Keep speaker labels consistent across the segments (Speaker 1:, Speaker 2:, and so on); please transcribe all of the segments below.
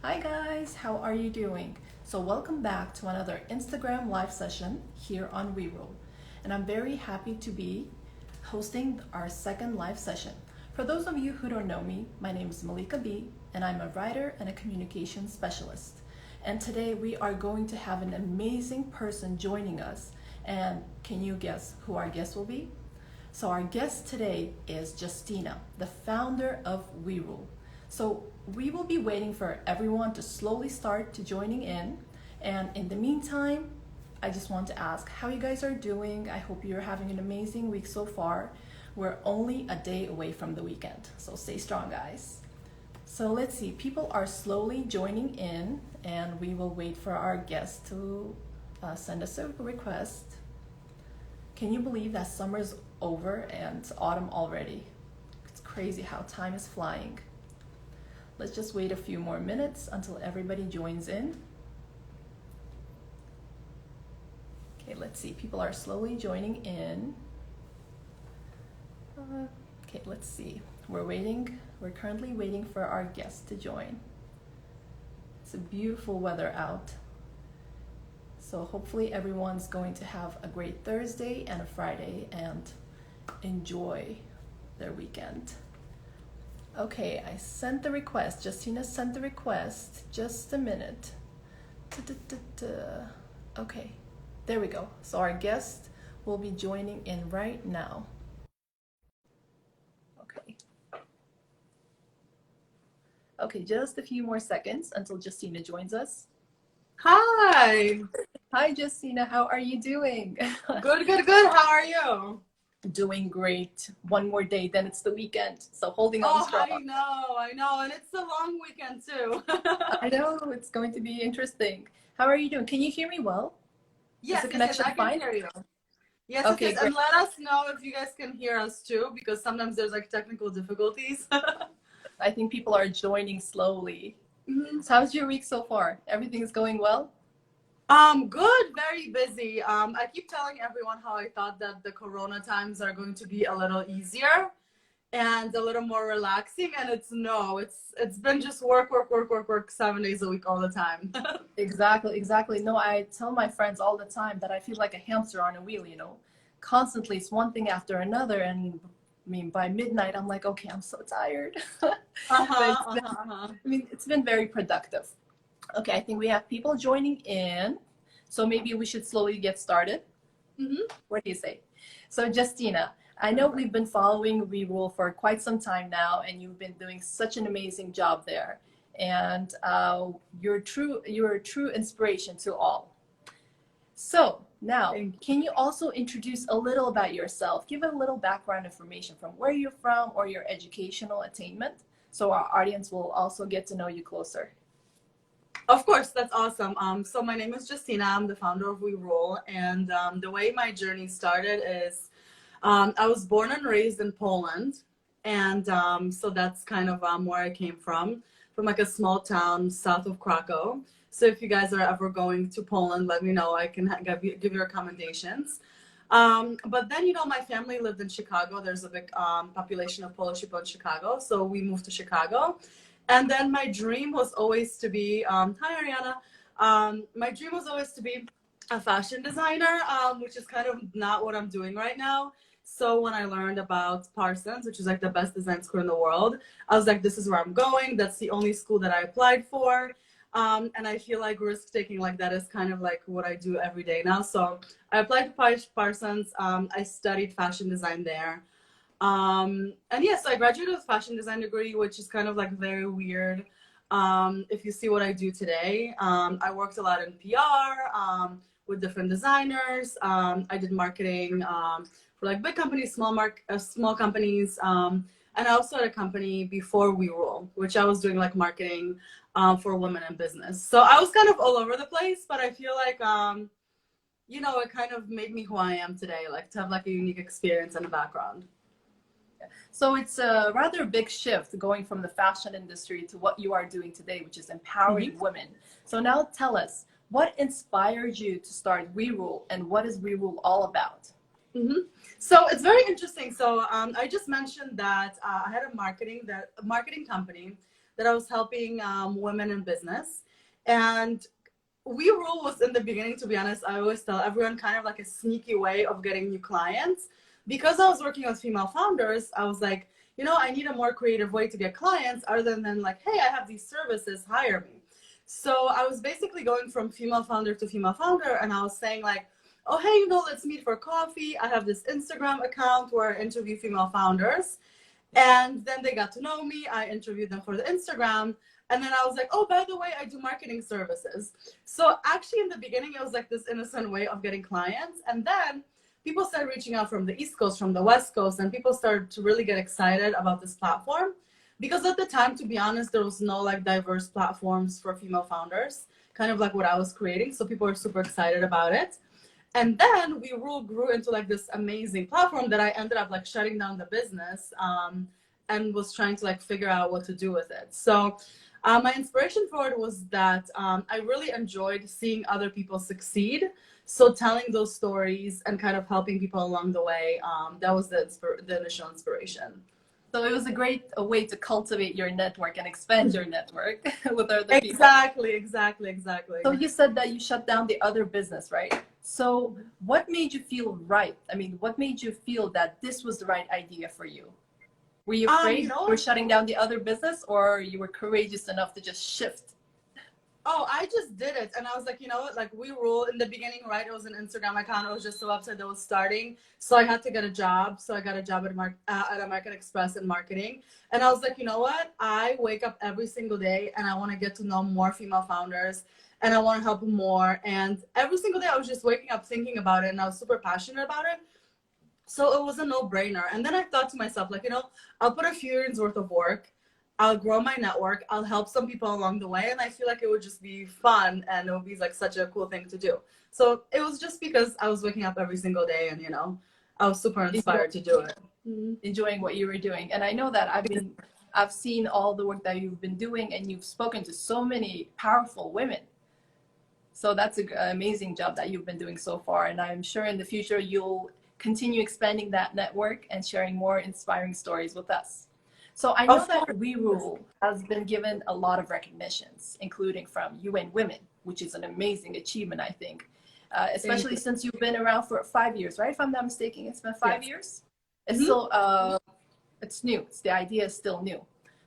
Speaker 1: Hi guys, how are you doing? So welcome back to another Instagram live session here on WERULE. And I'm very happy to be hosting our second live session. For those of you who don't know me, my name is Malika B, and I'm a writer and a communication specialist. And today we are going to have an amazing person joining us. And can you guess who our guest will be? So our guest today is Justyna, the founder of WERULE. So we will be waiting for everyone to slowly start to joining in. And in the meantime, I just want to ask how you guys are doing. I hope you're having an amazing week so far. We're only a day away from the weekend, so stay strong, guys. So let's see, people are slowly joining in, and we will wait for our guest to send us a request. Can you believe that summer's over and it's autumn already? It's crazy how time is flying. Let's just wait a few more minutes until everybody joins in. Okay, let's see. People are slowly joining in. Okay, let's see. We're waiting. We're currently waiting for our guest to join. It's a beautiful weather out. So hopefully everyone's going to have a great Thursday and a Friday and enjoy their weekend. Okay, I sent the request. Justyna sent the request. Just a minute. Okay, there we go. So our guest will be joining in right now. Okay. Okay, just a few more seconds until Justyna joins us.
Speaker 2: Hi.
Speaker 1: Hi, Justyna. How are you doing?
Speaker 2: Good, good, good. How are you?
Speaker 1: Doing great. One more day, then it's the weekend. So holding on strong.
Speaker 2: I know. And it's a long weekend too.
Speaker 1: I know, it's going to be interesting. How are you doing? Can you hear me well?
Speaker 2: Yes,
Speaker 1: Is the connection
Speaker 2: I can
Speaker 1: fine?
Speaker 2: hear you. Yes,
Speaker 1: Okay,
Speaker 2: yes.
Speaker 1: great.
Speaker 2: And let us know if you guys can hear us too, because sometimes there's like technical difficulties.
Speaker 1: I think people are joining slowly.
Speaker 2: Mm-hmm.
Speaker 1: So how's your week so far? Everything is going well?
Speaker 2: Good, very busy. I keep telling everyone how I thought that the Corona times are going to be a little easier and a little more relaxing, and it's been just work 7 days a week all the time.
Speaker 1: Exactly. No, I tell my friends all the time that I feel like a hamster on a wheel, you know. Constantly it's one thing after another, and I mean by midnight I'm like, okay, I'm so tired. It's been very productive. Okay, I think we have people joining in, so maybe we should slowly get started.
Speaker 2: Mm-hmm.
Speaker 1: What do you say? So Justyna, I know we've been following WeRule for quite some time now, and you've been doing such an amazing job there. And you're a true inspiration to all. So now, can you also introduce a little about yourself? Give a little background information from where you're from or your educational attainment, so our audience will also get to know you closer.
Speaker 2: Of course, that's awesome. So my name is Justyna. I'm the founder of WeRule, and the way my journey started is I was born and raised in Poland, and so that's kind of where I came from like a small town south of Krakow. So if you guys are ever going to Poland, let me know. I can give you recommendations. But then, my family lived in Chicago. There's a big population of Polish people in Chicago, so we moved to Chicago. And then my dream was always to be, hi Ariana, my dream was always to be a fashion designer, which is kind of not what I'm doing right now. So when I learned about Parsons, which is like the best design school in the world, I was like, this is where I'm going. That's the only school that I applied for. And I feel like risk taking like that is kind of like what I do every day now. So I applied to Parsons. I studied fashion design there. And yes, I graduated with a fashion design degree, which is kind of like very weird. If you see what I do today, I worked a lot in PR with different designers. I did marketing for like big companies, small companies. And I also had a company before WeRule, which I was doing like marketing for women in business. So I was kind of all over the place, but I feel like, it kind of made me who I am today, like to have like a unique experience and a background.
Speaker 1: So it's a rather big shift going from the fashion industry to what you are doing today, which is empowering women. So now tell us, what inspired you to start WeRule, and what is WeRule all about?
Speaker 2: So it's very interesting. So I just mentioned that I had a marketing company that I was helping women in business. And WeRule was in the beginning, to be honest, I always tell everyone, kind of like a sneaky way of getting new clients. Because I was working with female founders, I was like, you know, I need a more creative way to get clients other than like, hey, I have these services, hire me. So I was basically going from female founder to female founder, and I was saying like, oh, hey, you know, let's meet for coffee. I have this Instagram account where I interview female founders. And then they got to know me. I interviewed them for the Instagram. And then I was like, oh, by the way, I do marketing services. So actually in the beginning, it was like this innocent way of getting clients. And then people started reaching out from the East Coast, from the West Coast, and people started to really get excited about this platform. Because at the time, to be honest, there was no like diverse platforms for female founders, kind of like what I was creating. So people were super excited about it. And then WeRule grew into like this amazing platform that I ended up like shutting down the business and was trying to like figure out what to do with it. So my inspiration for it was that I really enjoyed seeing other people succeed. So telling those stories and kind of helping people along the way, that was the initial inspiration.
Speaker 1: So it was a great way to cultivate your network and expand your network with other people.
Speaker 2: Exactly.
Speaker 1: So you said that you shut down the other business, right? So what made you feel right? I mean, what made you feel that this was the right idea for you? Were you afraid you were shutting down the other business, or you were courageous enough to just shift?
Speaker 2: Oh, I just did it. And I was like, you know what, like WeRule in the beginning, right? It was an Instagram account. I was just a website that was starting. So I had to get a job. So I got a job at American Express in marketing. And I was like, you know what? I wake up every single day and I want to get to know more female founders and I want to help more. And every single day I was just waking up thinking about it and I was super passionate about it. So it was a no-brainer. And then I thought to myself, like, you know, I'll put a few years worth of work. I'll grow my network. I'll help some people along the way. And I feel like it would just be fun and it would be like such a cool thing to do. So it was just because I was waking up every single day and, you know, I was super inspired to do it.
Speaker 1: Enjoying what you were doing. And I know that I've seen all the work that you've been doing and you've spoken to so many powerful women. So that's an amazing job that you've been doing so far. And I'm sure in the future, you'll continue expanding that network and sharing more inspiring stories with us. So I know that WeRule has been given a lot of recognitions, including from UN Women, which is an amazing achievement, I think, especially since you've been around for 5 years, right? If I'm not mistaken, it's been 5 years. It's still, it's new. The idea is still new,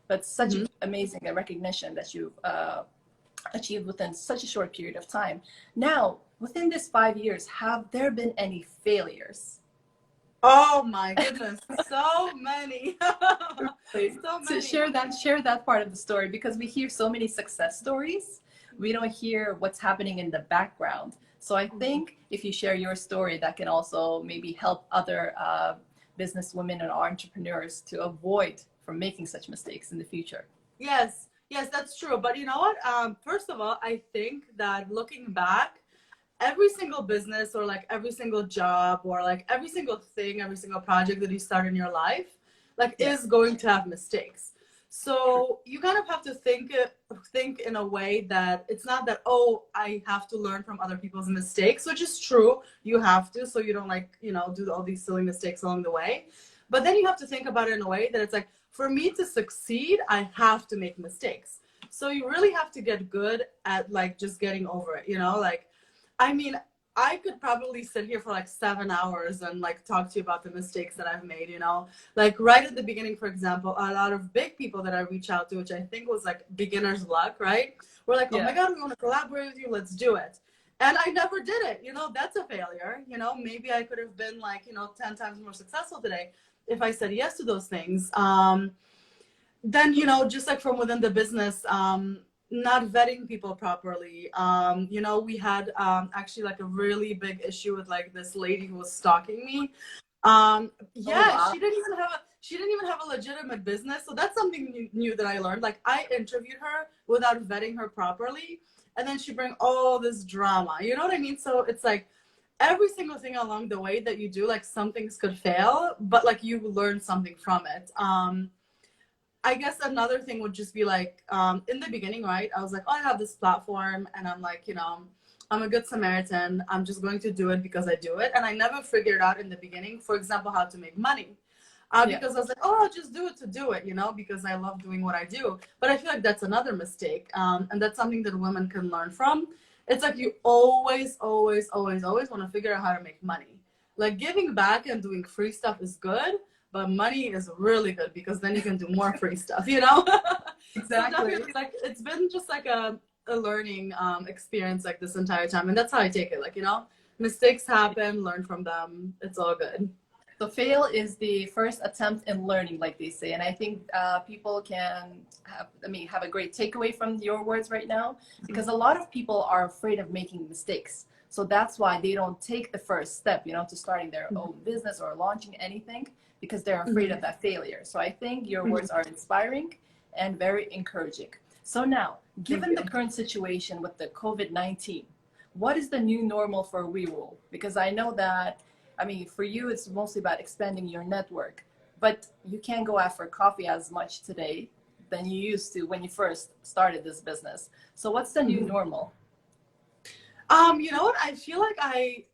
Speaker 1: but such an amazing recognition that you've achieved within such a short period of time. Now, within this 5 years, have there been any failures?
Speaker 2: Oh my goodness, so many.
Speaker 1: So many. Share that part of the story, because we hear so many success stories. We don't hear what's happening in the background. So I think if you share your story, that can also maybe help other business women and entrepreneurs to avoid from making such mistakes in the future.
Speaker 2: Yes, that's true. But you know what? First of all, I think that looking back, every single business or like every single job or like every single thing, every single project that you start in your life, like is going to have mistakes. So you kind of have to think in a way that it's not that, oh, I have to learn from other people's mistakes, which is true. You have to, so you don't like, you know, do all these silly mistakes along the way. But then you have to think about it in a way that it's like, for me to succeed, I have to make mistakes. So you really have to get good at like just getting over it, you know, like, I mean, I could probably sit here for like 7 hours and like talk to you about the mistakes that I've made, you know, like right at the beginning, for example, a lot of big people that I reach out to, which I think was like beginner's luck, right? We're like, oh my God, we want to collaborate with you. Let's do it. And I never did it. You know, that's a failure. You know, maybe I could have been like, you know, 10 times more successful today if I said yes to those things. Then, you know, just like from within the business, not vetting people properly. You know, we had actually like a really big issue with like this lady who was stalking me. She didn't even have a legitimate business. So that's something new that I learned. Like I interviewed her without vetting her properly, and then she bring all this drama. You know what I mean? So it's like every single thing along the way that you do, like some things could fail, but like you learn something from it. I guess another thing would just be like, in the beginning, right? I was like, oh, I have this platform and I'm like, you know, I'm a good Samaritan. I'm just going to do it because I do it. And I never figured out in the beginning, for example, how to make money. because I was like, oh, I'll just do it to do it, you know, because I love doing what I do. But I feel like that's another mistake. And that's something that women can learn from. It's like you always, always, always, always want to figure out how to make money. Like giving back and doing free stuff is good, but money is really good because then you can do more free stuff, you know?
Speaker 1: Exactly.
Speaker 2: So definitely, like, it's been just like a learning experience like this entire time. And that's how I take it. Like, you know, mistakes happen, learn from them. It's all good.
Speaker 1: So fail is the first attempt in learning, like they say. And I think people can have a great takeaway from your words right now, because a lot of people are afraid of making mistakes. So that's why they don't take the first step, you know, to starting their own business or launching anything, because they're afraid of that failure. So I think your words are inspiring and very encouraging. So now, given the current situation with the COVID-19, what is the new normal for WERULE? Because I know that, I mean, for you, it's mostly about expanding your network, but you can't go out for coffee as much today than you used to when you first started this business. So what's the new normal?
Speaker 2: You know what? I feel like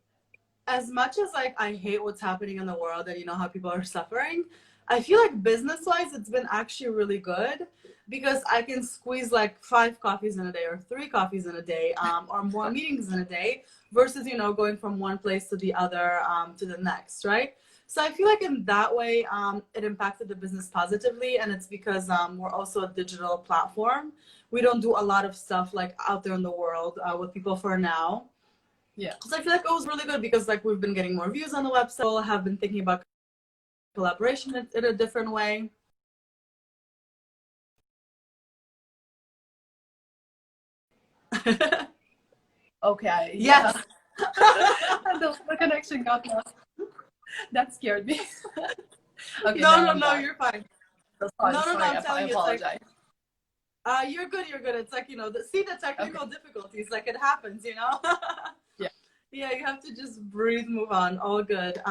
Speaker 2: as much as like I hate what's happening in the world and you know how people are suffering, I feel like business-wise, it's been actually really good because I can squeeze like 5 coffees in a day or 3 coffees in a day, or more meetings in a day versus, you know, going from one place to the other, to the next, right? So I feel like in that way, it impacted the business positively. And it's because we're also a digital platform. We don't do a lot of stuff like out there in the world with people for now.
Speaker 1: Yeah.
Speaker 2: So I feel like it was really good because like we've been getting more views on the website, have been thinking about collaboration in a different way.
Speaker 1: Okay.
Speaker 2: Yes.
Speaker 1: The connection got lost. That scared me. Okay.
Speaker 2: No, you're fine.
Speaker 1: Sorry,
Speaker 2: No, I'm
Speaker 1: I
Speaker 2: telling you,
Speaker 1: apologize.
Speaker 2: You're good. It's like, you know, the technical difficulties, like it happens, you know?
Speaker 1: Yeah.
Speaker 2: Yeah, you have to just breathe, move on, all good.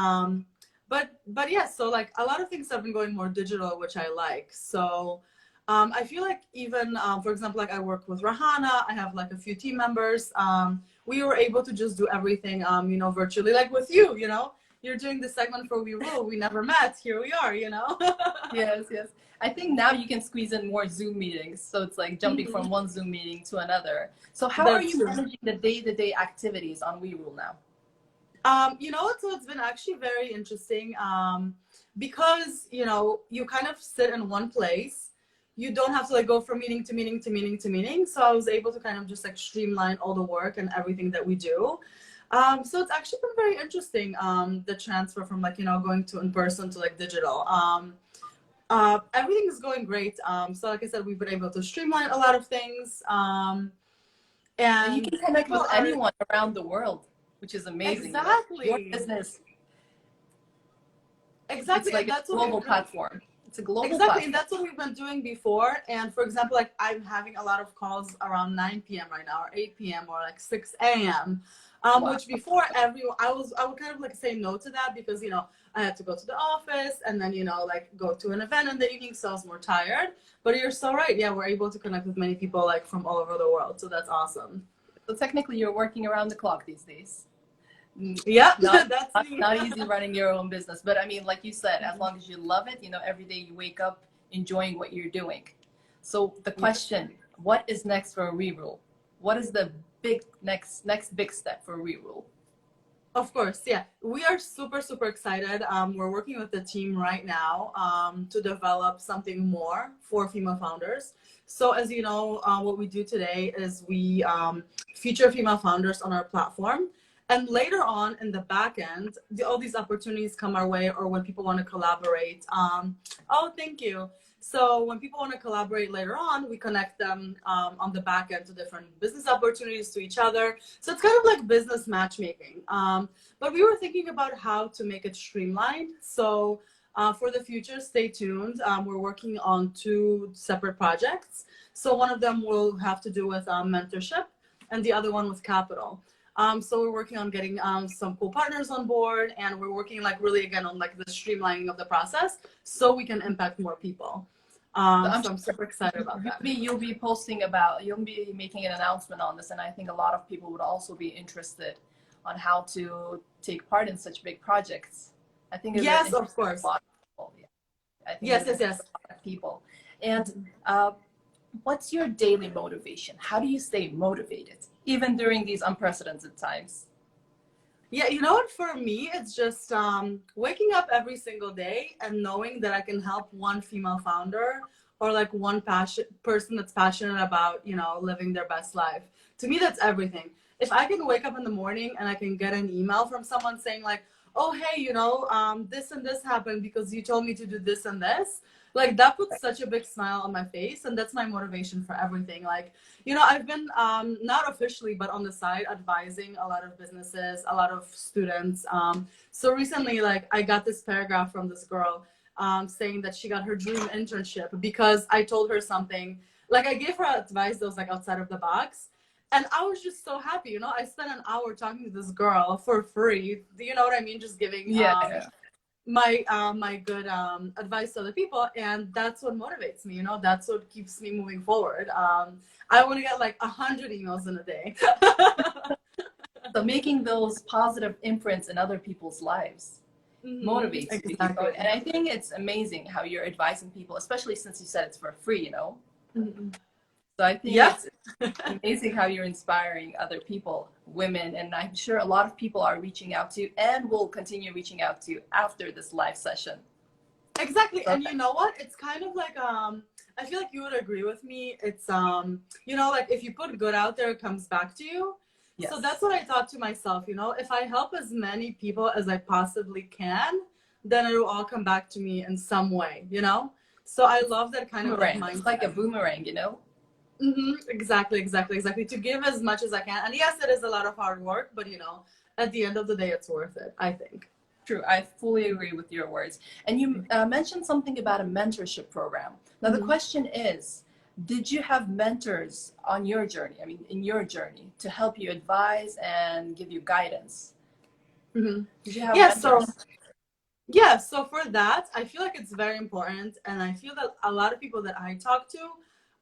Speaker 2: But yeah, so like a lot of things have been going more digital, which I like. So I feel like even, for example, like I work with Rahana, I have like a few team members. We were able to just do everything, you know, virtually, like with you, you know, you're doing the segment for WERULE. We never met. Here we are, you know?
Speaker 1: Yes. I think now you can squeeze in more Zoom meetings. So it's like jumping from one Zoom meeting to another. So how are you managing the day-to-day activities on WERULE now?
Speaker 2: You know, so it's been actually very interesting because, you know, you kind of sit in one place. You don't have to like go from meeting to meeting to meeting to meeting. So I was able to kind of just like streamline all the work and everything that we do. So it's actually been very interesting, the transfer from like, you know, going to in person to like digital. Everything is going great. So like I said, we've been able to streamline a lot of things. And
Speaker 1: you can connect with anyone around the world, which is amazing.
Speaker 2: Exactly.
Speaker 1: Your business.
Speaker 2: Exactly.
Speaker 1: It's like
Speaker 2: that's
Speaker 1: a global platform. It's a global
Speaker 2: platform.
Speaker 1: platform.
Speaker 2: And that's what we've been doing before. And for example, like I'm having a lot of calls around 9 p.m. right now, or 8 p.m. or like 6 a.m. Which before I would kind of like say no to that because, you know, I had to go to the office and then, you know, like go to an event in the evening. So I was more tired, but you're so right. Yeah. We're able to connect with many people like from all over the world. So that's awesome.
Speaker 1: So technically you're working around the clock these days.
Speaker 2: Yeah,
Speaker 1: that's not easy running your own business. But I mean, like you said, as long as you love it, you know, every day you wake up enjoying what you're doing. So the question, what is next for WERULE? What is the big next big step for WERULE?
Speaker 2: Of course, yeah. We are super, super excited. We're working with the team right now to develop something more for female founders. So as you know, what we do today is we feature female founders on our platform. And later on in the back end, all these opportunities come our way, or when people want to collaborate. Oh, thank you. So when people want to collaborate later on, we connect them on the back end to different business opportunities to each other. So it's kind of like business matchmaking. But we were thinking about how to make it streamlined. So for the future, stay tuned. We're working on 2 separate projects. So one of them will have to do with mentorship and the other one with capital. So we're working on getting some cool partners on board, and we're working like really again on like the streamlining of the process so we can impact more people. So I'm super excited about that.
Speaker 1: You'll be making an announcement on this, and I think a lot of people would also be interested on how to take part in such big projects. I think
Speaker 2: yes, of course.
Speaker 1: A lot of people, yeah. I think
Speaker 2: Yes,
Speaker 1: it
Speaker 2: yes,
Speaker 1: is
Speaker 2: yes.
Speaker 1: for a lot of people. And what's your daily motivation? How do you stay motivated, even during these unprecedented times?
Speaker 2: Yeah, you know what? For me, it's just waking up every single day and knowing that I can help one female founder or like one person that's passionate about, living their best life. To me, that's everything. If I can wake up in the morning and I can get an email from someone saying like, "Oh, hey, this and this happened because you told me to do this and this," like that puts such a big smile on my face, and that's my motivation for everything. Like, I've been not officially, but on the side, advising a lot of businesses, a lot of students. So recently, like, I got this paragraph from this girl saying that she got her dream internship because I told her something. Like, I gave her advice that was like outside of the box. And I was just so happy, I spent an hour talking to this girl for free. Do you know what I mean? Just giving
Speaker 1: Yeah.
Speaker 2: my good advice to other people, and that's what motivates me. That's what keeps me moving forward. I want to get like 100 emails in a day.
Speaker 1: So making those positive imprints in other people's lives motivates you to keep going. And I think it's amazing how you're advising people, especially since you said it's for free,
Speaker 2: Mm-hmm.
Speaker 1: So I think
Speaker 2: Yeah.
Speaker 1: it's amazing how you're inspiring other people, women, and I'm sure a lot of people are reaching out to you and will continue reaching out to you after this live session.
Speaker 2: Exactly. And you know what? It's kind of like I feel like you would agree with me. It's like if you put good out there, it comes back to you. Yes. So that's what I thought to myself, if I help as many people as I possibly can, then it will all come back to me in some way, So I love that kind of like mindset.
Speaker 1: It's like a boomerang,
Speaker 2: Mm-hmm. Exactly. To give as much as I can. And yes, it is a lot of hard work, but at the end of the day, it's worth it, I think.
Speaker 1: True. I fully agree with your words. And you mentioned something about a mentorship program. Now, the question is, did you have mentors on your journey? I mean, in your journey to help you advise and give you guidance?
Speaker 2: Mm-hmm.
Speaker 1: Did you have mentors?
Speaker 2: So for that, I feel like it's very important. And I feel that a lot of people that I talk to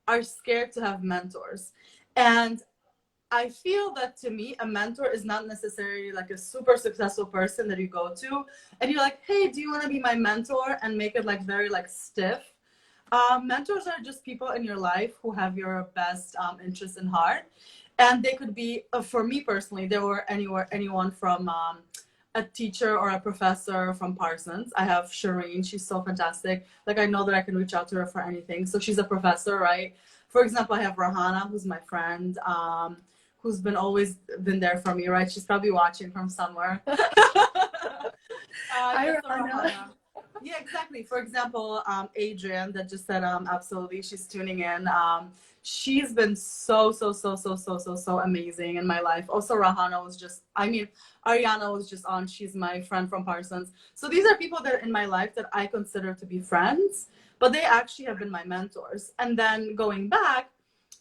Speaker 2: are scared to have mentors. And I feel that to me, a mentor is not necessarily like a super successful person that you go to and you're like, hey, do you want to be my mentor? And make it like very like stiff. Mentors are just people in your life who have your best interest in heart. And they could be, for me personally, they were anyone from a teacher or a professor from Parsons. I have Shireen. She's so fantastic. Like, I know that I can reach out to her for anything. So she's a professor, right? For example, I have Rahana, who's my friend, who's always been there for me, right? She's probably watching from somewhere.
Speaker 1: Hi, Rahana.
Speaker 2: Yeah, exactly. For example, Adrian that just said absolutely, she's tuning in. She's been so amazing in my life. Also, Rahana was just, Ariana was just on. She's my friend from Parsons. So these are people that in my life that I consider to be friends, but they actually have been my mentors. And then going back,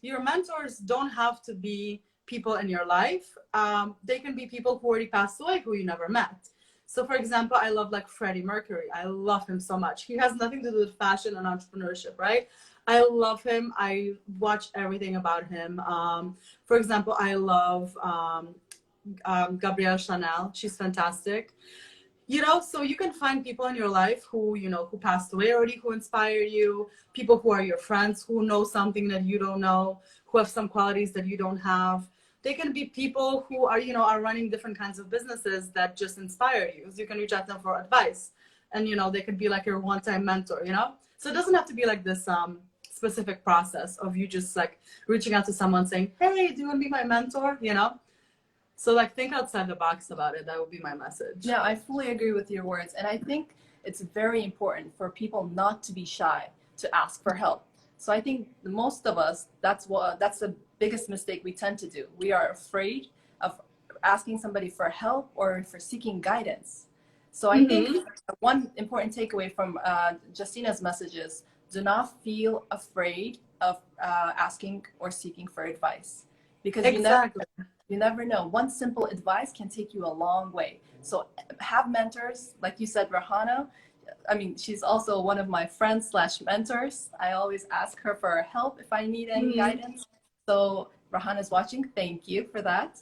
Speaker 2: your mentors don't have to be people in your life. They can be people who already passed away, who you never met. So for example, I love like Freddie Mercury. I love him so much. He has nothing to do with fashion and entrepreneurship, right? I love him. I watch everything about him. For example, I love Gabrielle Chanel. She's fantastic. So you can find people in your life who, who passed away already, who inspire you, people who are your friends, who know something that you don't know, who have some qualities that you don't have. They can be people who are, are running different kinds of businesses that just inspire you. So you can reach out to them for advice. And, they could be like your one-time mentor, So it doesn't have to be like this specific process of you just like reaching out to someone saying, hey, do you want to be my mentor? So like think outside the box about it. That would be my message.
Speaker 1: Yeah, I fully agree with your words. And I think it's very important for people not to be shy to ask for help. So I think most of us, that's the biggest mistake we tend to do. We are afraid of asking somebody for help or for seeking guidance. So I think one important takeaway from Justyna's message is do not feel afraid of asking or seeking for advice. Because you never know. One simple advice can take you a long way. So have mentors, like you said, Rahana. She's also one of my friends / mentors. I always ask her for help if I need any guidance. So Rahana's watching. Thank you for that.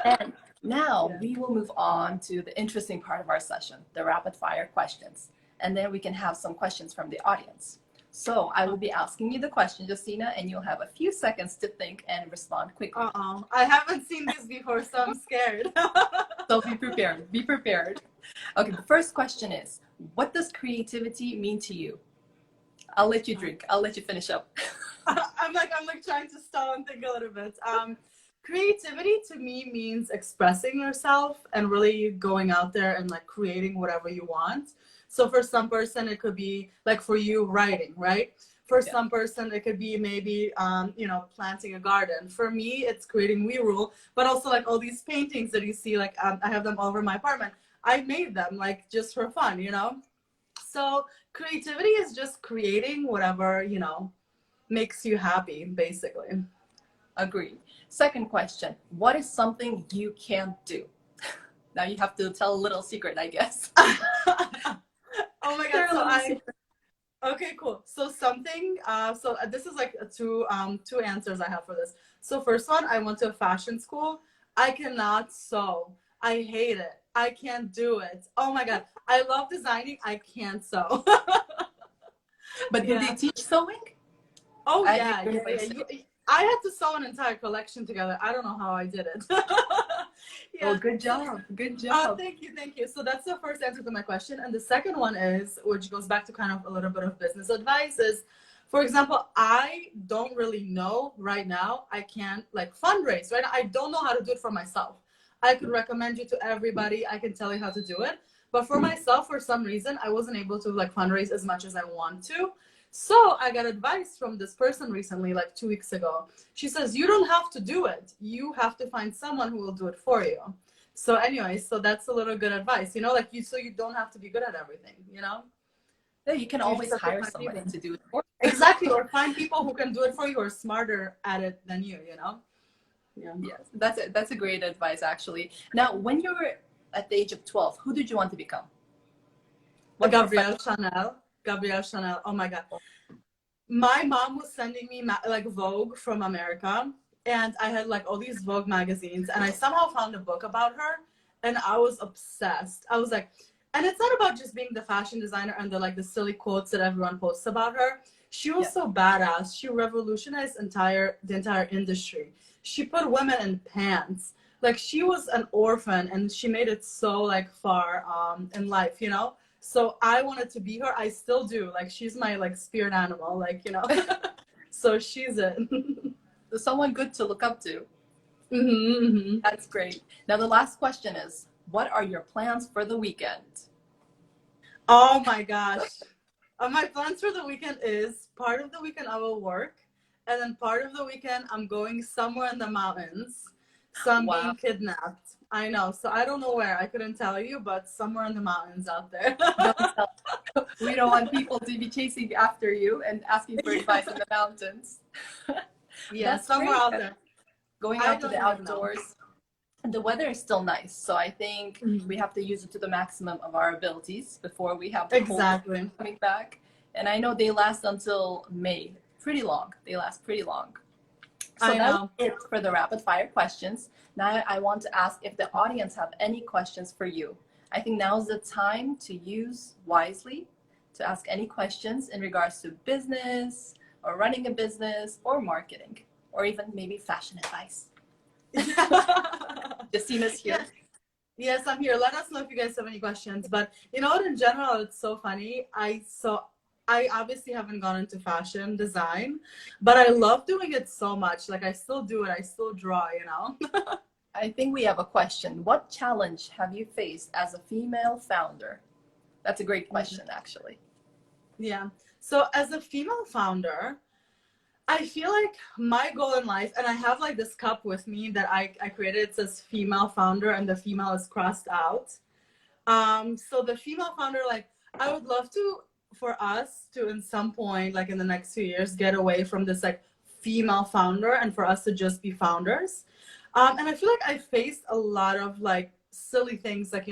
Speaker 1: And now we will move on to the interesting part of our session, the rapid fire questions. and then we can have some questions from the audience. So I will be asking you the question, Justyna, and you'll have a few seconds to think and respond quickly.
Speaker 2: I haven't seen this before, so I'm scared.
Speaker 1: So be prepared. Be prepared. Okay, the first question is, what does creativity mean to you? I'll let you drink. I'll let you finish up.
Speaker 2: I'm like trying to stall and think a little bit. Creativity to me means expressing yourself and really going out there and like creating whatever you want. So for some person, it could be like for you writing, right? For some person, it could be maybe, planting a garden. For me, it's creating WERULE, but also like all these paintings that you see, like I have them all over my apartment. I made them like just for fun, So creativity is just creating whatever, makes you happy, basically.
Speaker 1: Agreed. Second question, what is something you can't do? Now you have to tell a little secret, I guess.
Speaker 2: Oh my God. Okay, cool. So this is like two answers I have for this. So first one, I went to a fashion school. I cannot sew. I hate it. I can't do it. Oh my God. I love designing. I can't sew.
Speaker 1: But did they teach sewing?
Speaker 2: Oh yeah. I had to sew an entire collection together. I don't know how I did it.
Speaker 1: Yeah. Oh, good job. Good job.
Speaker 2: Thank you. So that's the first answer to my question. And the second one is, which goes back to kind of a little bit of business advice, is, for example, I don't really know right now. I can't like fundraise, right? I don't know how to do it for myself. I could recommend you to everybody. I can tell you how to do it. But for myself, for some reason, I wasn't able to like fundraise as much as I want to. So I got advice from this person recently, like 2 weeks ago. She says, you don't have to do it. You have to find someone who will do it for you. So anyway, so that's a little good advice, so you don't have to be good at everything,
Speaker 1: Yeah, you can always hire someone to do it for
Speaker 2: you. Exactly, or find people who can do it for you, who are smarter at it than you,
Speaker 1: Yeah. Yes, that's a great advice, actually. Now, when you were at the age of 12, who did you want to become?
Speaker 2: Gabrielle Chanel. Oh my God. My mom was sending me like Vogue from America, and I had like all these Vogue magazines, and I somehow found a book about her, and I was obsessed. I was like, and it's not about just being the fashion designer and the silly quotes that everyone posts about her. She was so badass. She revolutionized the entire industry. She put women in pants. Like, she was an orphan, and she made it so like far in life, So I wanted to be her. I still do. Like, she's my like spirit animal, So she's it.
Speaker 1: Someone good to look up to.
Speaker 2: Mm-hmm.
Speaker 1: That's great. Now the last question is, what are your plans for the weekend?
Speaker 2: Oh my gosh. My plans for the weekend is, part of the weekend I will work, and then part of the weekend I'm going somewhere in the mountains. So I'm being kidnapped. I know. So I don't know where. I couldn't tell you, but somewhere in the mountains out there.
Speaker 1: We don't want people to be chasing after you and asking for advice in the mountains.
Speaker 2: Yeah, somewhere out there.
Speaker 1: Going out to the outdoors. And the weather is still nice. So I think we have to use it to the maximum of our abilities before we have the cold coming back. And I know they last until May. Pretty long. They last pretty long. So that's it for the rapid fire questions. Now I want to ask if the audience have any questions for you. I think now's the time to use wisely to ask any questions in regards to business or running a business or marketing or even maybe fashion advice. Justyna's here.
Speaker 2: Yes, I'm here. Let us know if you guys have any questions. But you know what, in general, it's so funny. I obviously haven't gone into fashion design, but I love doing it so much. Like, I still do it. I still draw,
Speaker 1: I think we have a question. What challenge have you faced as a female founder? That's a great question, actually.
Speaker 2: Yeah. So as a female founder, I feel like my goal in life, and I have like this cup with me that I created. It says female founder, and the female is crossed out. So the female founder, like, I would love for us to, in some point, like in the next few years, get away from this like female founder and for us to just be founders. And I feel like I faced a lot of like silly things, like,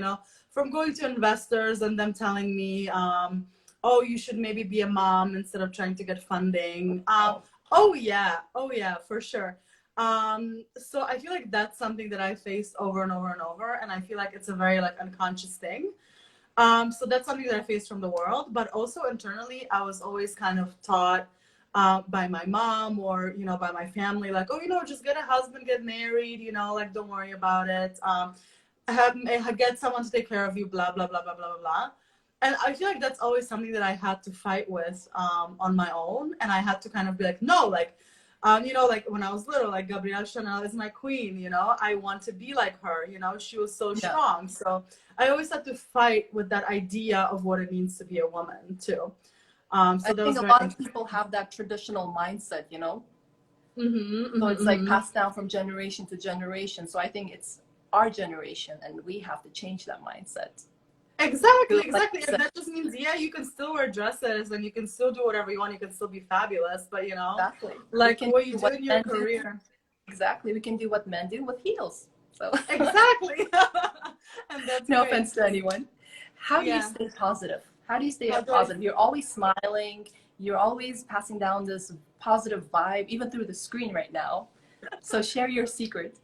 Speaker 2: from going to investors and them telling me, oh, you should maybe be a mom instead of trying to get funding. Oh yeah, for sure. So I feel like that's something that I faced over and over and over. And I feel like it's a very like unconscious thing. So that's something that I faced from the world, but also internally, I was always kind of taught by my mom or, by my family, like, oh, just get a husband, get married, like, don't worry about it. Get someone to take care of you, blah, blah, blah, blah, blah, blah, blah. And I feel like that's always something that I had to fight with on my own. And I had to kind of be like, no, like, like when I was little, like Gabrielle Chanel is my queen, I want to be like her, she was so
Speaker 1: Yeah.
Speaker 2: strong. So I always had to fight with that idea of what it means to be a woman too.
Speaker 1: I think a lot of people have that traditional mindset, so it's like passed down from generation to generation. So I think it's our generation and we have to change that mindset.
Speaker 2: Exactly. And that just means, you can still wear dresses and you can still do whatever you want. You can still be fabulous, but
Speaker 1: exactly.
Speaker 2: like what you do in your career.
Speaker 1: Exactly. We can do what men do with heels. So
Speaker 2: exactly. And that's
Speaker 1: no
Speaker 2: great.
Speaker 1: offense to anyone. How do you stay positive? How do you stay positive? You're always smiling. You're always passing down this positive vibe, even through the screen right now. So share your secret.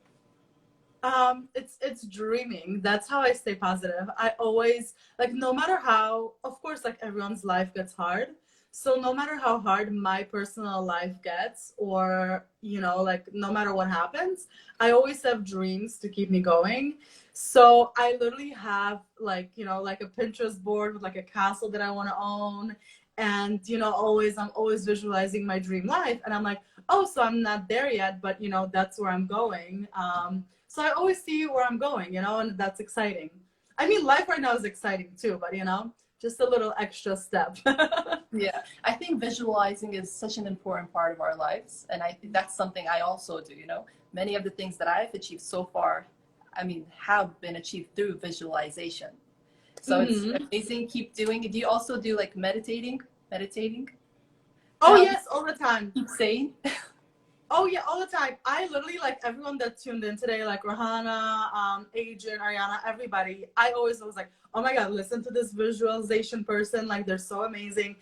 Speaker 2: It's dreaming. That's how I stay positive. I always, like, no matter how, of course, like everyone's life gets hard. So no matter how hard my personal life gets, or, like no matter what happens, I always have dreams to keep me going. So I literally have like, like a Pinterest board with like a castle that I want to own. And, I'm always visualizing my dream life. And I'm like, oh, so I'm not there yet, but, that's where I'm going. So I always see where I'm going, and that's exciting. I mean, life right now is exciting too, but, just a little extra step.
Speaker 1: Yeah, I think visualizing is such an important part of our lives. And I think that's something I also do, Many of the things that I've achieved so far, have been achieved through visualization. So it's amazing. Keep doing it. Do you also do like meditating?
Speaker 2: Oh, yes, all the time.
Speaker 1: Keep saying.
Speaker 2: Oh yeah, all the time. I literally, like, everyone that tuned in today, like Rohana, Adrian, Ariana, everybody, I always was like, oh my God, listen to this visualization person. Like, they're so amazing.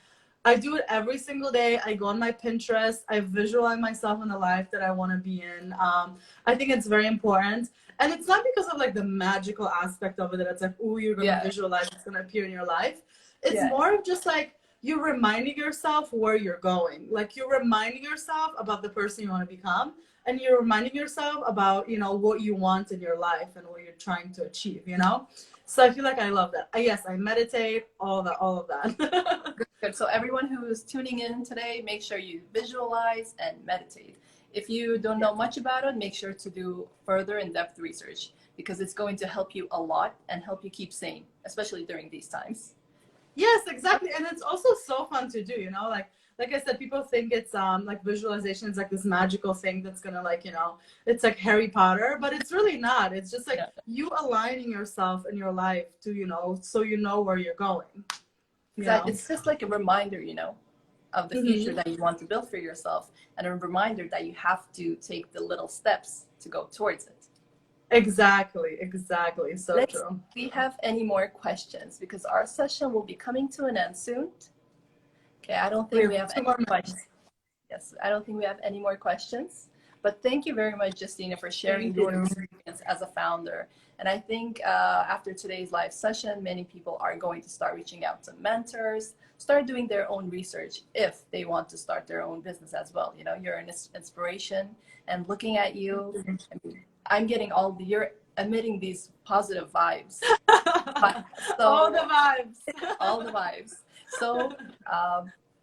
Speaker 2: I do it every single day. I go on my Pinterest. I visualize myself in the life that I want to be in. I think it's very important. And it's not because of like the magical aspect of it that it's like, oh, you're going to visualize, it's going to appear in your life. It's more of just like, you're reminding yourself where you're going. Like, you're reminding yourself about the person you want to become, and you're reminding yourself about, what you want in your life and what you're trying to achieve, So I feel like I love that. Yes, I meditate, all of that.
Speaker 1: Good. So everyone who is tuning in today, make sure you visualize and meditate. If you don't know much about it, make sure to do further in-depth research, because it's going to help you a lot and help you keep sane, especially during these times.
Speaker 2: Yes, exactly. And it's also so fun to do, like I said, people think it's like visualization is like this magical thing that's gonna, like, it's like Harry Potter, but it's really not. It's just like you aligning yourself in your life to, so where you're going.
Speaker 1: Exactly. It's just like a reminder, of the future that you want to build for yourself, and a reminder that you have to take the little steps to go towards it.
Speaker 2: Exactly. So true.
Speaker 1: Do we have any more questions? Because our session will be coming to an end soon. Okay, I don't think we have any more questions. Yes, I don't think we have any more questions. But thank you very much, Justyna, for sharing your experience as a founder. And I think after today's live session, many people are going to start reaching out to mentors, start doing their own research if they want to start their own business as well. You're an inspiration, and looking at you, I'm getting you're emitting these positive vibes.
Speaker 2: All the vibes.
Speaker 1: All the vibes. So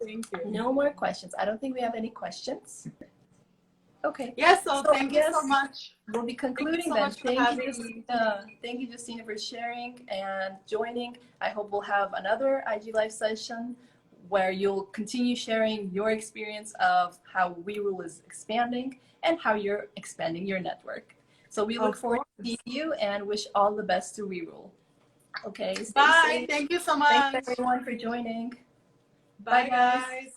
Speaker 2: thank you.
Speaker 1: No more questions. I don't think we have any questions. Okay.
Speaker 2: Yes, so thank you so much.
Speaker 1: We'll be concluding then. Thank you, Justyna, for sharing and joining. I hope we'll have another IG Live session where you'll continue sharing your experience of how WERULE is expanding and how you're expanding your network. So we look forward to seeing you and wish all the best to WERULE. Okay.
Speaker 2: Bye. Thank you so much.
Speaker 1: Thanks everyone for joining.
Speaker 2: Bye, guys.